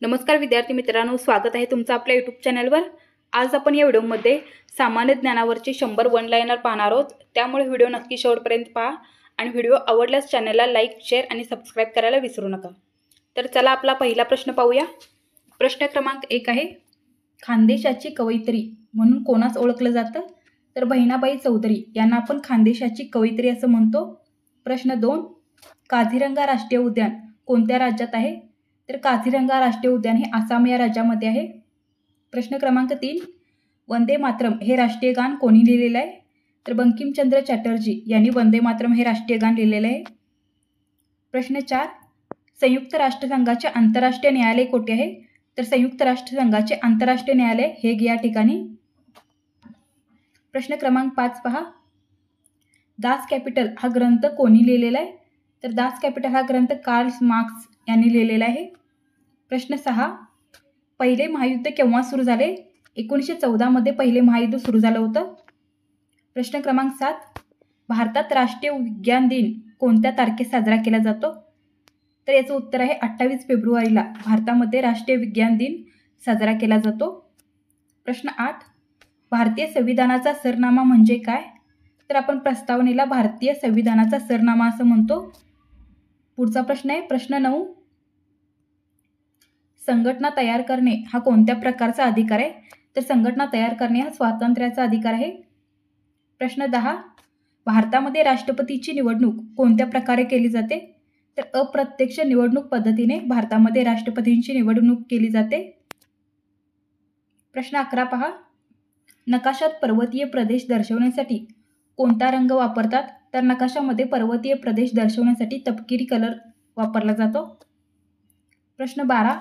नमस्कार विद्यार्थी मित्रांनो, स्वागत आहे तुमचं आपल्या यूट्यूब चॅनलवर। आज आपण या व्हिडिओमध्ये सामान्य ज्ञानावरची 100 वन लाइनर पाहणार आहोत। त्यामुळे व्हिडिओ नक्की शेवटपर्यंत पहा आणि व्हिडिओ आवडल्यास चॅनलला लाईक, शेअर आणि सबस्क्राइब करायला विसरू नका। तर चला आपला पहिला प्रश्न पाहूया। प्रश्न क्रमांक 1 आहे, खानदेशाची कवयित्री म्हणून कोणास ओळखलं जातं? तर बहिणाबाई चौधरी यांना आपण खानदेशाची कवयित्री असं म्हणतो। प्रश्न 2, काझीरंगा राष्ट्रीय उद्यान कोणत्या राज्यात आहे? तर काझीरंगा राष्ट्रीय उद्यान हे आसाम या राज्यामध्ये आहे। प्रश्न क्रमांक 3, वंदे मातरम हे राष्ट्रीय गान कोणी लिहिलेलं आहे? तर बंकिमचंद्र चॅटर्जी यांनी वंदे मातरम हे राष्ट्रीय गान लिहिलेलं आहे। प्रश्न 4, संयुक्त राष्ट्रसंघाचे आंतरराष्ट्रीय न्यायालय कोठे आहे? तर संयुक्त राष्ट्रसंघाचे आंतरराष्ट्रीय न्यायालय हेग या ठिकाणी। प्रश्न क्रमांक 5 पहा, दास कॅपिटल हा ग्रंथ कोणी लिहिलेला आहे? तर दास कॅपिटल हा ग्रंथ कार्ल मार्क्स यांनी लिहिलेला आहे। प्रश्न 6, पहिले महायुद्ध केव्हा सुरू झाले? 1914 मध्ये पहिले महायुद्ध सुरू झालं होतं। प्रश्न क्रमांक 7, भारतात राष्ट्रीय विज्ञान दिन कोणत्या तारखेत साजरा केला जातो? तर याचं उत्तर आहे 28 फेब्रुवारीला भारतामध्ये राष्ट्रीय विज्ञान दिन साजरा केला जातो। प्रश्न 8, भारतीय संविधानाचा सरनामा म्हणजे काय? तर आपण प्रस्तावनेला भारतीय संविधानाचा सरनामा असं म्हणतो। पुढचा प्रश्न आहे प्रश्न 9, संघटना तयार करणे हा कोणत्या प्रकारचा अधिकार आहे? तर संघटना तयार करणे हा स्वातंत्र्याचा अधिकार आहे। प्रश्न 10, भारतामध्ये राष्ट्रपतीची निवडणूक कोणत्या प्रकारे केली जाते? तर अप्रत्यक्ष निवडणूक पद्धतीने भारतामध्ये राष्ट्रपतींची निवडणूक केली जाते। प्रश्न 11 पहा, नकाशात पर्वतीय प्रदेश दर्शवण्यासाठी कोणता रंग वापरतात? तर नकाशामध्ये पर्वतीय प्रदेश दर्शवण्यासाठी तपकिरी कलर वापरला जातो। प्रश्न 12,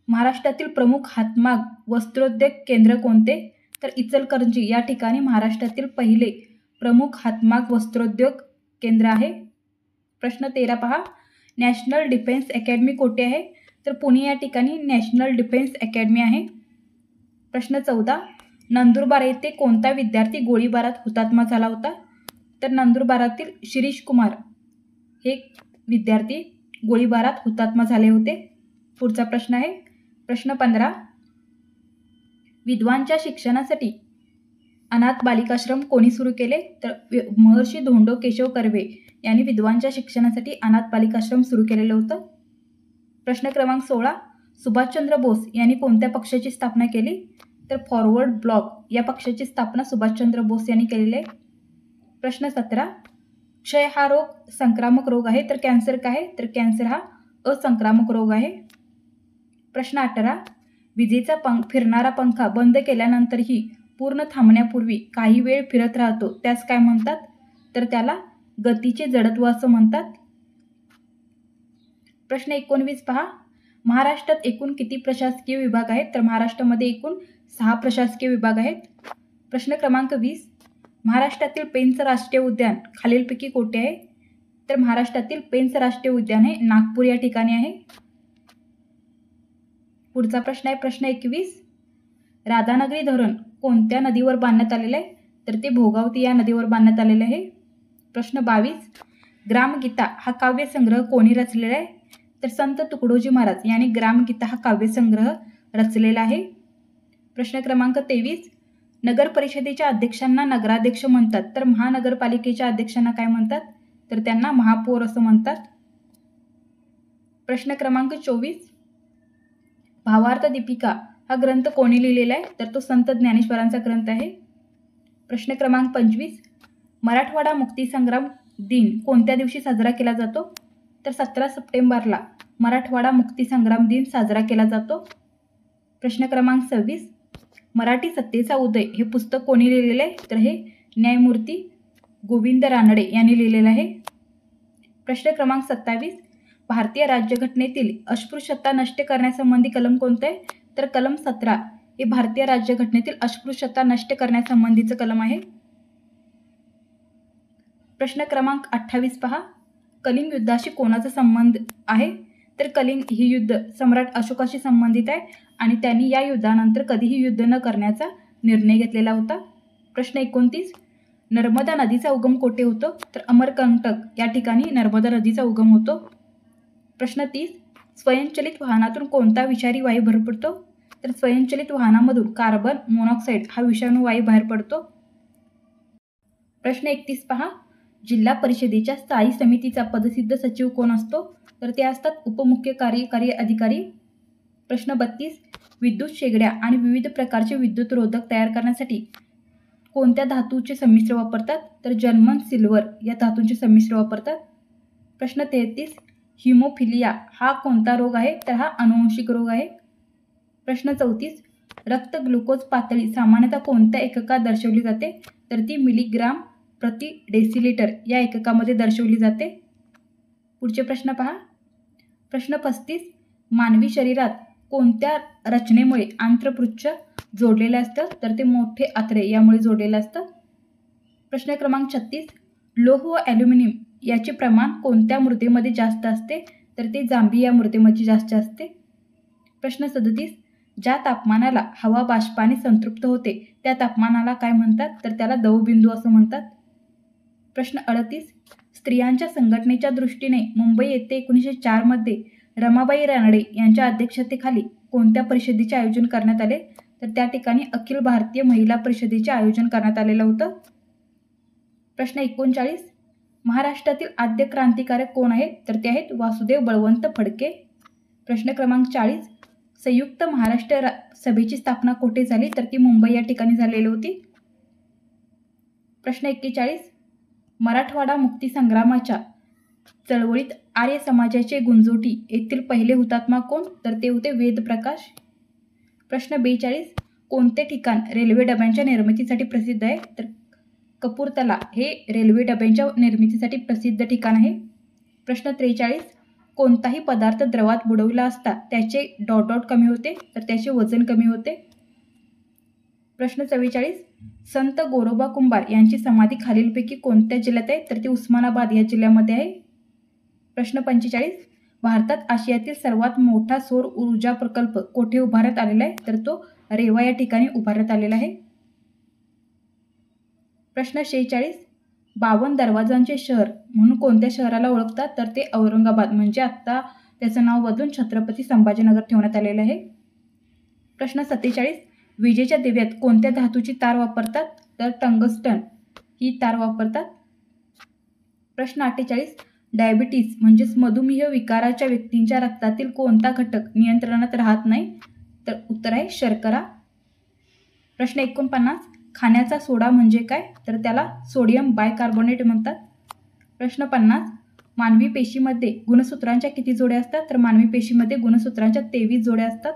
महाराष्ट्रातील प्रमुख हातमाग वस्त्रोद्योग केंद्र कोणते? तर इचलकरंजी या ठिकाणी महाराष्ट्रातील पहिले प्रमुख हातमाग वस्त्रोद्योग केंद्र आहे। प्रश्न 13 पहा, नॅशनल डिफेन्स अकॅडमी कोठे आहे? तर पुणे या ठिकाणी नॅशनल डिफेन्स अकॅडमी आहे। प्रश्न 14, नंदुरबार येथे कोणता विद्यार्थी गोळीबारात हुतात्मा झाला होता? तर नंदुरबारातील शिरीष कुमार हे विद्यार्थी गोळीबारात हुतात्मा झाले होते। पुढचा प्रश्न आहे प्रश्न 15, विद्वांच्या शिक्षणासाठी अनाथ बालिकाश्रम कोणी सुरू केले? तर महर्षी धोंडो केशव कर्वे यांनी विद्वांच्या शिक्षणासाठी अनाथ बालिकाश्रम सुरू केलेलं होतं। प्रश्न क्रमांक 16, सुभाषचंद्र बोस यांनी कोणत्या पक्षाची स्थापना केली? तर फॉरवर्ड ब्लॉक या पक्षाची स्थापना सुभाषचंद्र बोस यांनी केलेली आहे। प्रश्न 17, क्षय हा रोग संक्रामक रोग आहे तर कॅन्सर काय आहे? तर कॅन्सर हा असंक्रामक रोग आहे। प्रश्न 18, विजेचा फिरणारा पंखा बंद केल्यानंतरही पूर्ण थांबण्यापूर्वी काही वेळ फिरत राहतो त्यास काय म्हणतात? तर त्याला गतीचे जडत्व असं म्हणतात। प्रश्न 19 पहा, महाराष्ट्रात एकूण किती प्रशासकीय विभाग आहेत? तर महाराष्ट्रामध्ये एकूण 6 प्रशासकीय विभाग आहेत। प्रश्न क्रमांक 20, महाराष्ट्रातील पेंच राष्ट्रीय उद्यान खालीलपैकी कोठे आहे? तर महाराष्ट्रातील पेंच राष्ट्रीय उद्यान हे नागपूर या ठिकाणी आहे। पुढचा प्रश्न आहे प्रश्न 21, राधानगरी धरण कोणत्या नदीवर बांधण्यात आलेलं आहे? तर ते भोगावती या नदीवर बांधण्यात आलेलं आहे। प्रश्न 22, ग्रामगीता हा काव्यसंग्रह कोणी रचलेला आहे? तर संत तुकडोजी महाराज यांनी ग्रामगीता हा काव्यसंग्रह रचलेला आहे। प्रश्न क्रमांक 23, नगर परिषदेच्या अध्यक्षांना नगराध्यक्ष म्हणतात तर महानगरपालिकेच्या अध्यक्षांना काय म्हणतात? तर त्यांना महापौर असं म्हणतात। प्रश्न क्रमांक 24, भावार्थ दीपिका हा ग्रंथ कोणी लिहिलेला आहे? तर तो संत ज्ञानेश्वरांचा ग्रंथ आहे। प्रश्न क्रमांक 25, मराठवाडा मुक्तीसंग्राम दिन कोणत्या दिवशी साजरा केला जातो? तर 17 सप्टेंबरला मराठवाडा मुक्तीसंग्राम दिन साजरा केला जातो। प्रश्न क्रमांक 26, मराठी सत्तेचा उदय हे पुस्तक कोणी लिहिलेलं आहे? तर हे न्यायमूर्ती गोविंद रानडे यांनी लिहिलेलं आहे। प्रश्न क्रमांक 27, भारतीय राज्यघटनेतील अस्पृश्यता नष्ट करण्यासंबंधी कलम कोणतं आहे? तर कलम 17 हे भारतीय राज्यघटनेतील अस्पृश्यता नष्ट करण्यासंबंधीचं कलम आहे। प्रश्न क्रमांक 28 पहा, कलिंग युद्धाशी कोणाचा संबंध आहे? तर कलिंग ही युद्ध सम्राट अशोकाशी संबंधित आहे आणि त्यांनी या युद्धानंतर कधीही युद्ध न करण्याचा निर्णय घेतलेला होता। प्रश्न 29, नर्मदा नदीचा उगम कोठे होतो? तर अमरकंटक या ठिकाणी नर्मदा नदीचा उगम होतो। प्रश्न 30, स्वयंचलित वाहनातून कोणता विषारी वायू बाहेर पडतो? तर स्वयंचलित वाहनामधून कार्बन मोनॉक्साईड हा विषाणू वायू बाहेर पडतो. प्रश्न 31 पहा. जिल्हा परिषदेच्या स्थायी समितीचा पदसिद्ध सचिव कोण असतो? तर ते असतात उपमुख्य कार्यकारी अधिकारी. प्रश्न 32. विद्युत शेगड्या आणि विविध प्रकारचे विद्युत रोधक तयार करण्यासाठी कोणत्या धातूचे संमिश्र वापरतात? तर जर्मन सिल्वर या धातूंचे संमिश्र वापरतात. प्रश्न 33. हिमोफिलिया हा कोणता रोग आहे? तर हा अनुवंशिक रोग आहे. प्रश्न 34. रक्त ग्लुकोज पातळी सामान्यतः कोणत्या एककात दर्शवली जाते? तर ती मिलीग्राम प्रति डेसिलिटर या एककामध्ये दर्शवली जाते. पुढचे प्रश्न पहा. प्रश्न 35. मानवी शरीरात कोणत्या रचनेमुळे आंत्रपुच्छ जोडलेले असतं? तर ते मोठे आतडे यामुळे जोडलेलं असतं. प्रश्न क्रमांक 36. लोह व ॲल्युमिनियम याचे प्रमाण कोणत्या मृदेमध्ये जास्त असते? तर ते जांभी या मृदेमध्ये जास्त असते. प्रश्न 37. ज्या तापमानाला हवा बाष्पाने संतृप्त होते त्या तापमानाला काय म्हणतात? तर त्याला दवबिंदू असं म्हणतात. प्रश्न 38. स्त्रियांच्या संघटनेच्या दृष्टीने मुंबई येथे 1904 मध्ये रमाबाई रानडे यांच्या अध्यक्षतेखाली कोणत्या परिषदेचे आयोजन करण्यात आले? तर त्या ठिकाणी अखिल भारतीय महिला परिषदेचे आयोजन करण्यात आलेलं होतं. प्रश्न 39. महाराष्ट्रातील आद्य क्रांतिकारक कोण आहेत? तर ते आहेत वासुदेव बळवंत फडके. प्रश्न क्रमांक 40. संयुक्त महाराष्ट्र सभेची स्थापना कुठे झाली? तर ती मुंबई या ठिकाणी झालेली होती. प्रश्न 41. मराठवाडा मुक्ती संग्रामाच्या चळवळीत आर्य समाजाचे गुंजोटी येथील पहिले हुतात्मा कोण? तर ते होते वेदप्रकाश. प्रश्न 42. कोणते ठिकाण रेल्वे डब्यांच्या निर्मितीसाठी प्रसिद्ध आहे? तर कपूरथला हे रेल्वे डब्यांच्या निर्मितीसाठी प्रसिद्ध ठिकाण आहे. प्रश्न 43. कोणताही पदार्थ द्रवात बुडवला असता त्याचे डॉट कमी होते? तर त्याचे वजन कमी होते. प्रश्न 44. संत गोरोबा कुंभार यांची समाधी खालीलपैकी कोणत्या जिल्ह्यात आहे? तर ती उस्मानाबाद या जिल्ह्यामध्ये आहे. प्रश्न 45. भारतात आशियातील सर्वात मोठा सौर ऊर्जा प्रकल्प कोठे उभारण्यात आलेला आहे? तर तो रेवा या ठिकाणी उभारण्यात आलेला आहे. प्रश्न 46. 52 दरवाजांचे शहर म्हणून कोणत्या शहराला ओळखतात? तर ते औरंगाबाद म्हणजे आत्ता त्याचं नाव बदलून छत्रपती संभाजीनगर ठेवण्यात आलेलं आहे. प्रश्न 47. विजेच्या दिव्यात कोणत्या धातूची तार वापरतात? तर टंगस्टन ही तार वापरतात. प्रश्न 48. डायबिटीज म्हणजेच मधुमेह विकाराच्या व्यक्तींच्या रक्तातील कोणता घटक नियंत्रणात राहत नाही? तर उत्तर आहे शर्करा. प्रश्न 49. खाण्याचा सोडा म्हणजे काय? तर त्याला सोडियम बायकार्बोनेट म्हणतात. प्रश्न 50. मानवी पेशीमध्ये गुणसूत्रांच्या किती जोड्या असतात? तर मानवी पेशीमध्ये गुणसूत्रांच्या 23 जोड्या असतात.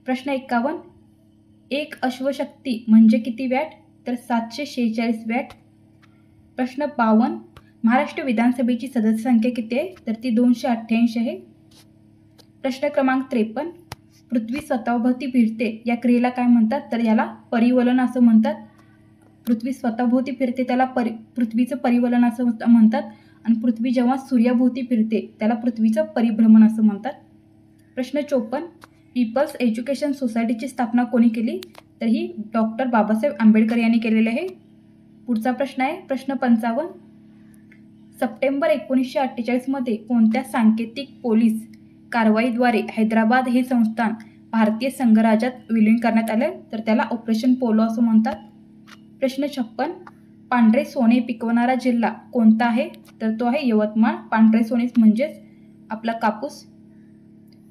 प्रश्न 51. एक अश्वशक्ती म्हणजे किती वॅट? तर 746 वॅट. प्रश्न 52. महाराष्ट्र विधानसभेची सदस्य संख्या किती आहे? तर ती 288 आहे. प्रश्न क्रमांक 53. पृथ्वी स्वतःभोवती फिरते या क्रियेला काय म्हणतात? तर याला परिवलन असं म्हणतात. पृथ्वी स्वतःभोवती फिरते त्याला पृथ्वीचं परिवलन असं म्हणतात आणि पृथ्वी जेव्हा सूर्याभोवती फिरते त्याला पृथ्वीचं परिभ्रमण असं म्हणतात. प्रश्न 54. पीपल्स एज्युकेशन सोसायटीची स्थापना कोणी केली? तर ही डॉक्टर बाबासाहेब आंबेडकर यांनी केलेली आहे. पुढचा प्रश्न आहे प्रश्न 55. सप्टेंबर 1948 मध्ये कोणत्या सांकेतिक पोलीस कारवाईद्वारे हैदराबाद हे संस्थान भारतीय संघराज्यात विलीन करण्यात आले? तर त्याला ऑपरेशन पोलो असं म्हणतात. प्रश्न 56. पांढरे सोने पिकवणारा जिल्हा कोणता आहे? तर तो आहे यवतमाळ. पांढरे सोने म्हणजेच आपला कापूस.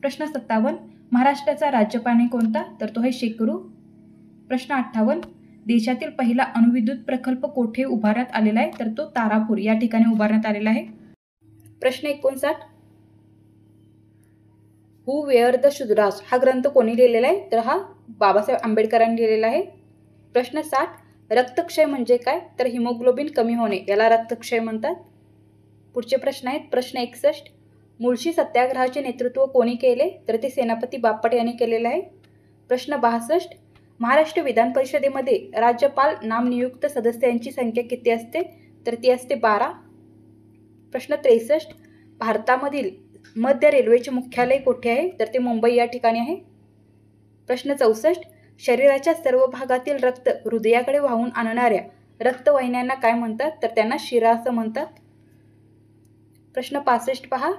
प्रश्न 57. महाराष्ट्राचा राज्यपाणी कोणता? तर तो आहे शेकरू. प्रश्न 58. देशातील पहिला अणुविद्युत प्रकल्प कोठे उभारण्यात आलेला आहे? तर तो तारापूर या ठिकाणी उभारण्यात आलेला आहे. प्रश्न 59. हू वेअर द शुद्राज हा ग्रंथ कोणी लिहिलेला आहे? तर हा बाबासाहेब आंबेडकरांनी लिहिलेला आहे. प्रश्न 60. रक्तक्षय म्हणजे काय? तर हिमोग्लोबिन कमी होणे याला रक्तक्षय म्हणतात. पुढचे प्रश्न आहेत प्रश्न 61. मुळशी सत्याग्रहाचे नेतृत्व कोणी केले? तर ते सेनापती बापट यांनी केलेले आहे. प्रश्न 62. महाराष्ट्र विधान परिषदेमध्ये राज्यपाल नामनियुक्त सदस्यांची संख्या किती असते? तर ती असते 12. प्रश्न 63. भारतामधील मध्य रेल्वेचे मुख्यालय कोठे आहे? तर ते मुंबई या ठिकाणी आहे. प्रश्न 64. शरीराच्या सर्व भागातील रक्त हृदयाकडे वाहून आणणाऱ्या रक्तवाहिन्यांना काय म्हणतात? तर त्यांना शिरा असं म्हणतात. प्रश्न 65 पहा.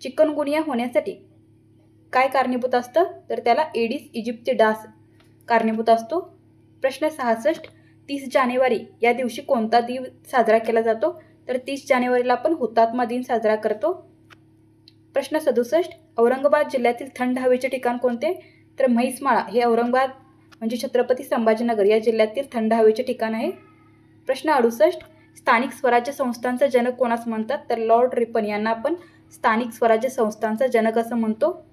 चिकनगुनिया होण्यासाठी काय कारणीभूत असतं, तर त्याला एडिस इजिप्ती डास कारणीभूत असतो. प्रश्न 66, 30 जानेवारी या दिवशी कोणता दिन साजरा केला जातो, तर 30 जानेवारीला आपण हुतात्मा दिन साजरा करतो. प्रश्न 67, औरंगाबाद जिल्ह्यातील थंड हवेचे ठिकाण कोणते, तर म्हैसमाळा हे औरंगाबाद म्हणजे छत्रपती संभाजीनगर या जिल्ह्यातील थंड हवेचे ठिकाण आहे. प्रश्न 68, स्थानिक स्वराज्य संस्थांचा जनक कोणास म्हणतात, तर लॉर्ड रिपन यांना आपण स्थानिक स्वराज्य संस्थांचा जनक असं म्हणतो.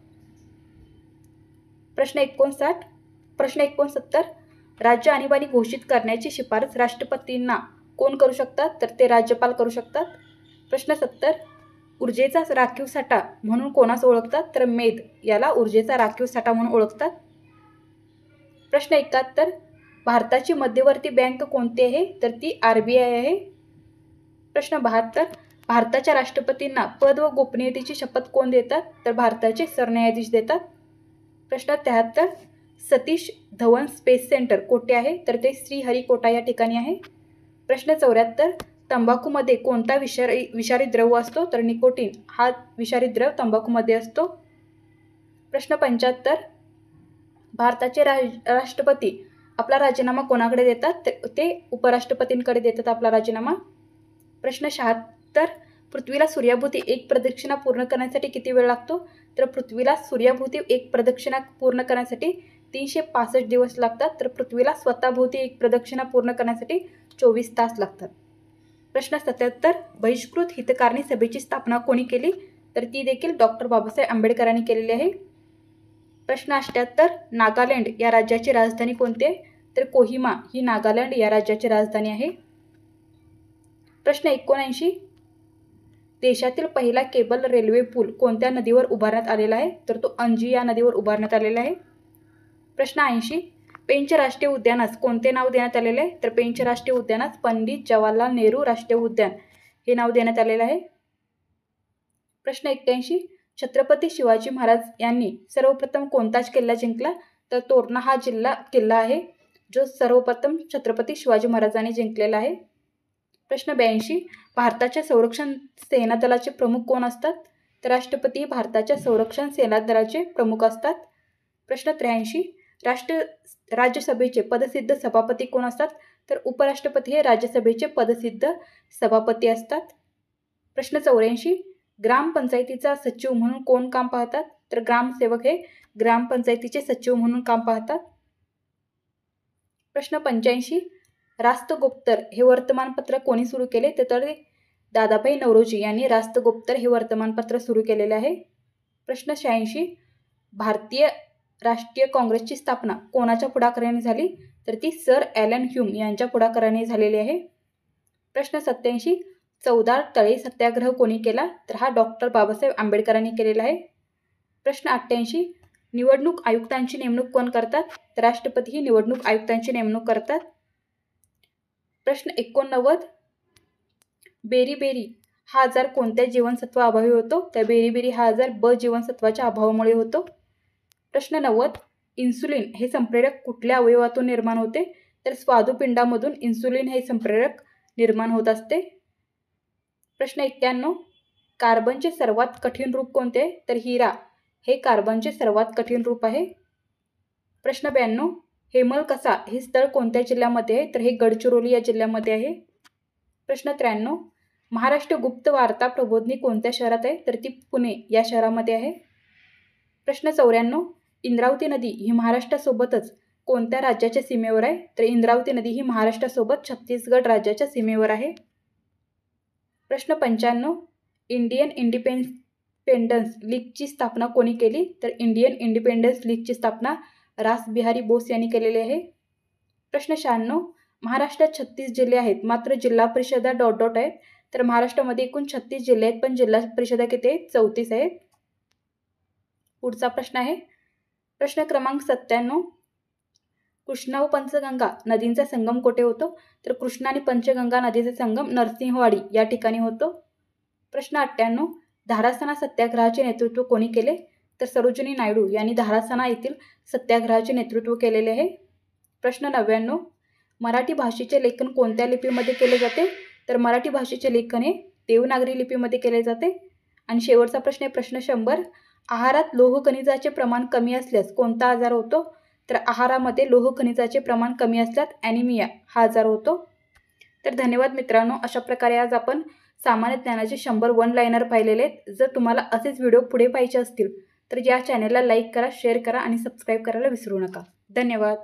प्रश्न 69, राज्य आणीबाणी घोषित करण्याची शिफारस राष्ट्रपतींना कोण करू शकतात, तर ते राज्यपाल करू शकतात. प्रश्न 70, ऊर्जेचा राखीव साठा म्हणून कोणास ओळखतात, तर मेद याला ऊर्जेचा राखीव साठा म्हणून ओळखतात. प्रश्न 71, भारताची मध्यवर्ती बँक कोणती आहे, तर ती RBI आहे. प्रश्न 72, भारताच्या राष्ट्रपतींना पद व गोपनीयतेची शपथ कोण देतात, तर भारताचे सरन्यायाधीश देतात. प्रश्न 73, सतीश धवन स्पेस सेंटर कोठे आहे, तर ते श्रीहरिकोटा या ठिकाणी आहे. प्रश्न 74, तंबाखूमध्ये कोणता विषारी द्रव असतो, तर निकोटीन हा विषारी द्रव तंबाखूमध्ये असतो. प्रश्न 75, भारताचे राष्ट्रपती आपला राजीनामा कोणाकडे देतात, ते उपराष्ट्रपतींकडे देतात आपला राजीनामा. प्रश्न 76, पृथ्वीला सूर्याभोवती एक प्रदक्षिणा पूर्ण करण्यासाठी किती वेळ लागतो, तर पृथ्वीला सूर्याभोवती एक प्रदक्षिणा पूर्ण करण्यासाठी 365 दिवस लागतात, तर पृथ्वीला स्वतःभोवती एक प्रदक्षिणा पूर्ण करण्यासाठी 24 तास लागतात. प्रश्न 77, बहिष्कृत हितकारणी सभेची स्थापना कोणी केली, तर ती देखील डॉक्टर बाबासाहेब आंबेडकरांनी केलेली आहे. प्रश्न 78, नागालँड या राज्याची राजधानी कोणती आहे, तर कोहिमा ही नागालँड या राज्याची राजधानी आहे. प्रश्न 79, देशातील पहिला केबल रेल्वे पूल कोणत्या नदीवर उभारण्यात आलेला आहे, तर तो अंजी या नदीवर उभारण्यात आलेला आहे. प्रश्न 80, पेंच राष्ट्रीय उद्यानास कोणते नाव देण्यात आलेले आहे, तर पेंच राष्ट्रीय उद्यानास पंडित जवाहरलाल नेहरू राष्ट्रीय उद्यान हे नाव देण्यात आलेलं आहे. प्रश्न 81, छत्रपती शिवाजी महाराज यांनी सर्वप्रथम कोणताच किल्ला जिंकला, तर तोरणा हा किल्ला आहे जो सर्वप्रथम छत्रपती शिवाजी महाराजांनी जिंकलेला आहे. प्रश्न 82, भारताच्या संरक्षण सेना दलाचे प्रमुख कोण असतात, तर राष्ट्रपती भारताच्या संरक्षण सेना दलाचे प्रमुख असतात. प्रश्न 83, राज्यसभेचे पदसिद्ध सभापती कोण असतात, तर उपराष्ट्रपती हे राज्यसभेचे पदसिद्ध सभापती असतात. प्रश्न 84, ग्रामपंचायतीचा सचिव म्हणून कोण काम पाहतात, तर ग्रामसेवक हे ग्रामपंचायतीचे सचिव म्हणून काम पाहतात. प्रश्न 85, राष्ट्रगोप्तर हे वर्तमानपत्र कोणी सुरू केले, तर दादाभाई नौरोजी यांनी राष्ट्रगोप्तर हे वर्तमानपत्र सुरू केलेले आहे. प्रश्न 86, भारतीय राष्ट्रीय काँग्रेसची स्थापना कोणाच्या पुढाकाराने झाली, तर ती सर ॲलन ह्यूम यांच्या पुढाकाराने झालेली आहे. प्रश्न 87, चौदार तळे सत्याग्रह कोणी केला, तर हा डॉक्टर बाबासाहेब आंबेडकरांनी केलेला आहे. प्रश्न 88, निवडणूक आयुक्तांची नेमणूक कोण करतात, तर राष्ट्रपती ही निवडणूक आयुक्तांची नेमणूक करतात. प्रश्न 89, बेरीबेरी हा आजार कोणत्या जीवनसत्वा अभावी होतो, तर बेरीबेरी हा आजार ब जीवनसत्वाच्या अभावामुळे होतो. प्रश्न 90, इन्सुलिन हे संप्रेरक कुठल्या अवयवातून निर्माण होते, तर स्वादुपिंडामधून इन्सुलिन हे संप्रेरक निर्माण होत असते. प्रश्न 91, कार्बनचे सर्वात कठीण रूप कोणते, तर हिरा हे कार्बनचे सर्वात कठीण रूप आहे. प्रश्न 92, हेमलकसा हे स्थळ कोणत्या जिल्ह्यामध्ये आहे, तर हे गडचिरोली या जिल्ह्यामध्ये आहे. प्रश्न 93, महाराष्ट्र गुप्त वार्ता प्रबोधिनी कोणत्या शहरात आहे, तर ती पुणे या शहरामध्ये आहे. प्रश्न 94, इंद्रावती नदी ही महाराष्ट्रासोबतच कोणत्या राज्याच्या सीमेवर आहे, तर इंद्रावती नदी ही महाराष्ट्रासोबत छत्तीसगड राज्याच्या सीमेवर आहे. प्रश्न 95, इंडियन इंडिपेंडन्स लीगची स्थापना कोणी केली, तर इंडियन इंडिपेंडन्स लीगची स्थापना रास बिहारी बोस यांनी केलेली आहे. प्रश्न 96, महाराष्ट्रात 36 जिल्हे आहेत मात्र जिल्हा परिषदा ... आहेत, तर महाराष्ट्रामध्ये एकूण 36 जिल्हे आहेत पण जिल्हा परिषदा किती आहेत, 34 आहेत. पुढचा प्रश्न आहे प्रश्न क्रमांक 97, कृष्णा व पंचगंगा नदींचा संगम कोठे होतो, तर कृष्णा आणि पंचगंगा नदीचा संगम नरसिंहवाडी या ठिकाणी होतो. प्रश्न 98, धारासणा सत्याग्रहाचे नेतृत्व कोणी केले, तर सरोजिनी नायडू यांनी धारासणा येथील सत्याग्रहाचे नेतृत्व केलेले आहे. प्रश्न 99, मराठी भाषेचे लेखन कोणत्या लिपीमध्ये केले जाते, तर मराठी भाषेचे लेखन हे देवनागरी लिपीमध्ये केले जाते. आणि शेवटचा प्रश्न आहे प्रश्न 100. आहारात लोह खनिजाचे प्रमाण कमी असल्यास कोणता आजार होतो? तर आहारामध्ये लोह खनिजाचे प्रमाण कमी असल्यास ॲनिमिया हा आजार होतो. तर धन्यवाद मित्रांनो. अशा प्रकारे आज आपण सामान्य ज्ञानाचे 100 वन लाईनर पाहिलेले आहेत. जर तुम्हाला असेच व्हिडिओ पुढे पाहिजे असतील तर या चॅनलला लाईक करा, शेअर करा आणि सबस्क्राईब करायला विसरू नका. धन्यवाद.